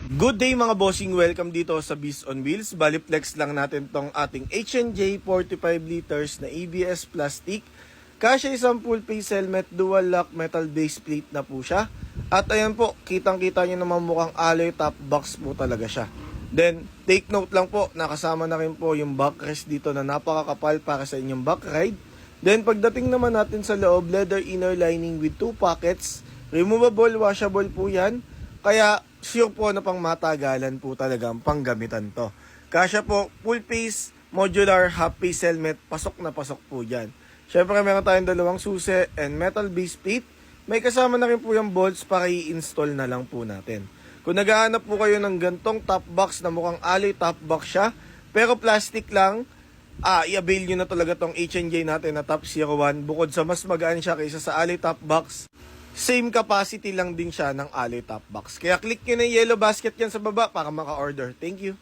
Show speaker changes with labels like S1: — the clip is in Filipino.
S1: Good day mga bossing, welcome dito sa Beast on Wheels. Baliplex lang natin tong ating H&J 45 liters na ABS plastic. Kasya isang full face helmet, dual lock metal base plate na po siya. At ayan po, kitang-kita nyo naman mukhang alloy top box po talaga siya. Then, take note lang po, nakasama na rin po yung backrest dito na napakakapal para sa inyong back ride. Then, pagdating naman natin sa loob, leather inner lining with 2 pockets. Removable, washable po yan. Kaya, sure po na pang matagalan po talaga ang panggamitan to. Kasya po, full face, modular, half face helmet, pasok na pasok po dyan. Syempre meron tayong dalawang susi and metal base plate. May kasama na rin po yung bolts para i-install na lang po natin. Kung naghahanap po kayo ng gantong top box na mukhang alloy top box siya, pero plastic lang, i-avail nyo na talaga tong H&J natin na Top 01. Bukod sa mas magaan siya kaysa sa alloy top box, same capacity lang din siya ng alloy top box. Kaya click nyo na yung yellow basket yan sa baba para maka-order. Thank you!